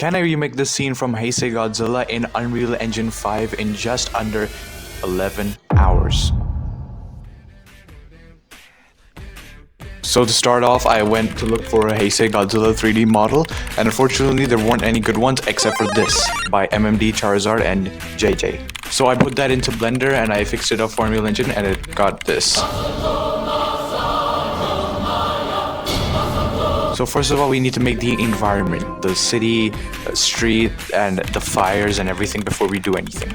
Can I remake this scene from HEISEI Godzilla in Unreal Engine 5 in just under 11 hours? So to start off, I went to look for a HEISEI Godzilla 3D model, and unfortunately there weren't any good ones except for this by MMD, Charizard, and JJ. So I put that into Blender and I fixed it up for Unreal Engine and it got this. So first of all, we need to make the environment, the city, street, and the fires and everything before we do anything.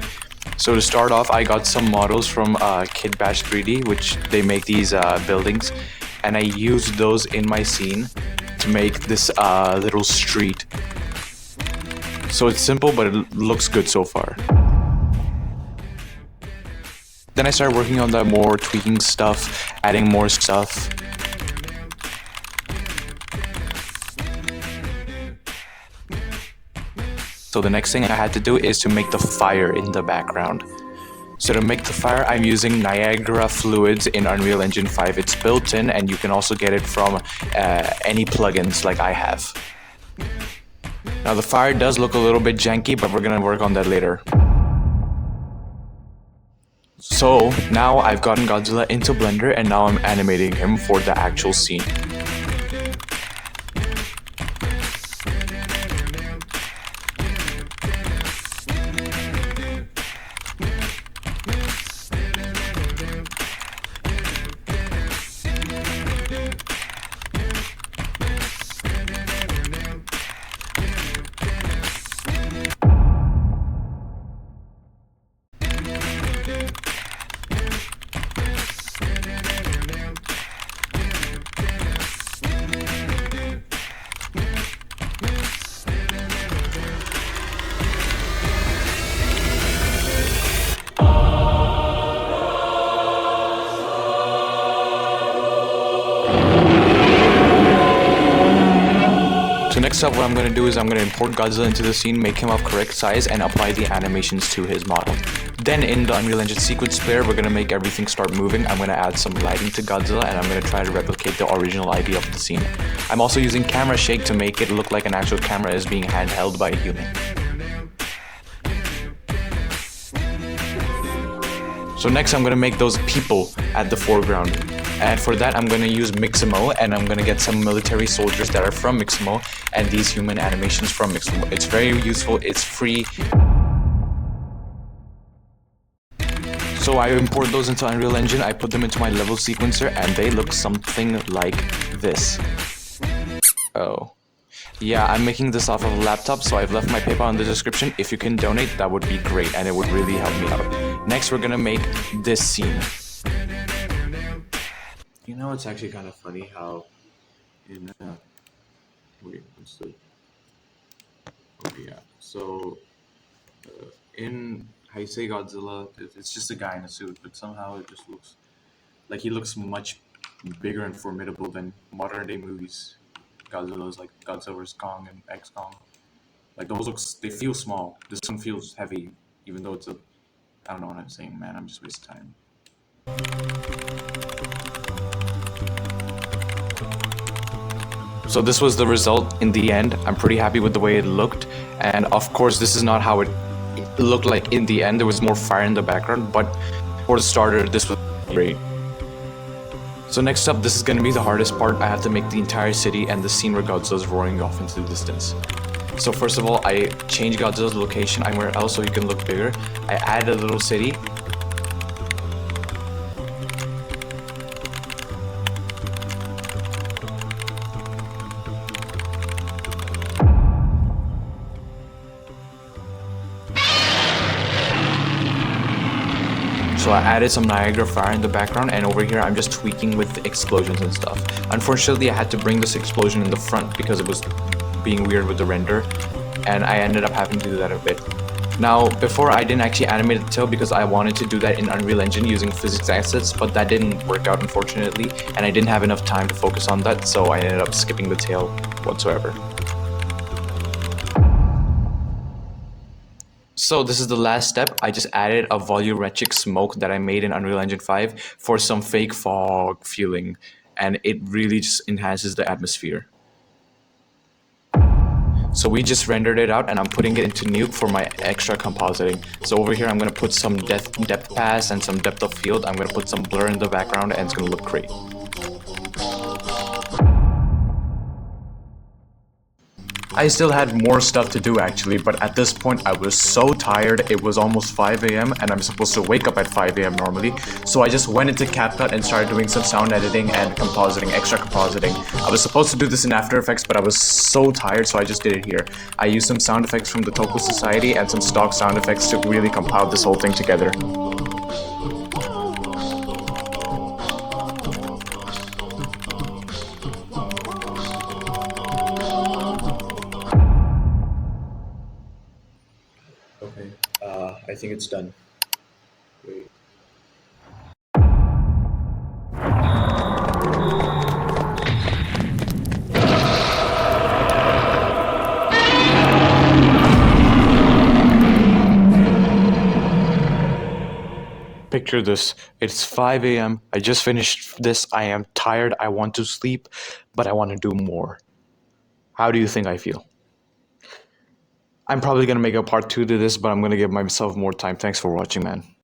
So to start off, I got some models from Kid Bash 3D, which they make these buildings, and I used those in my scene to make this little street. So it's simple, but it looks good so far. Then I started working on the more tweaking stuff, adding more stuff. So the next thing I had to do is to make the fire in the background. So to make the fire, I'm using Niagara fluids in Unreal Engine 5. It's built in and you can also get it from any plugins like I have. Now the fire does look a little bit janky, but we're gonna work on that later. So now I've gotten Godzilla into Blender and now I'm animating him for the actual scene. So next up, what I'm going to do is I'm going to import Godzilla into the scene, make him of correct size, and apply the animations to his model. Then in the Unreal Engine sequence player, we're going to make everything start moving. I'm going to add some lighting to Godzilla, and I'm going to try to replicate the original idea of the scene. I'm also using camera shake to make it look like an actual camera is being handheld by a human. So next I'm going to make those people at the foreground. And for that I'm going to use Mixamo, and I'm going to get some military soldiers that are from Mixamo and these human animations from Mixamo. It's very useful, it's free. So I import those into Unreal Engine, I put them into my level sequencer, and they look something like this. Oh. Yeah, I'm making this off of a laptop, so I've left my PayPal in the description. If you can donate, that would be great, and it would really help me out. Next, we're gonna make this scene. You know, it's actually kind of funny how in wait, what's the so in HEISEI Godzilla, it's just a guy in a suit, but somehow it just looks like he looks much bigger and formidable than modern day movies. Godzilla's like Godzilla vs. Kong and X Kong. Like those looks, they feel small. This one feels heavy, even though it's a, I don't know what I'm saying, man. I'm just wasting time. So this was the result in the end. I'm pretty happy with the way it looked. And of course, this is not how it looked like in the end. There was more fire in the background, but for the starter, this was great. So next up, this is going to be the hardest part. I have to make the entire city and the scene where Godzilla's roaring off into the distance. So first of all, I changed Godzilla's location. I'm where else so he can look bigger. I added a little city. So I added some Niagara fire in the background, and over here I'm just tweaking with the explosions and stuff. Unfortunately, I had to bring this explosion in the front because it was being weird with the render, and I ended up having to do that a bit. Now, before I didn't actually animate the tail because I wanted to do that in Unreal Engine using physics assets, but that didn't work out unfortunately, and I didn't have enough time to focus on that, so I ended up skipping the tail whatsoever. So this is the last step. I just added a volumetric smoke that I made in Unreal Engine 5 for some fake fog feeling, and it really just enhances the atmosphere. So we just rendered it out and I'm putting it into Nuke for my extra compositing. So over here I'm gonna put some depth pass and some depth of field. I'm gonna put some blur in the background and it's gonna look great. I still had more stuff to do actually, but at this point I was so tired. It was almost 5 a.m. and I'm supposed to wake up at 5 a.m. normally. So I just went into CapCut and started doing some sound editing and compositing, extra compositing. I was supposed to do this in After Effects, but I was so tired, so I just did it here. I used some sound effects from the Toku Society and some stock sound effects to really compile this whole thing together. Okay, I think it's done. Wait. Picture this. It's 5 a.m. I just finished this. I am tired. I want to sleep, but I want to do more. How do you think I feel? I'm probably going to make a part 2 to this, but I'm going to give myself more time. Thanks for watching, man.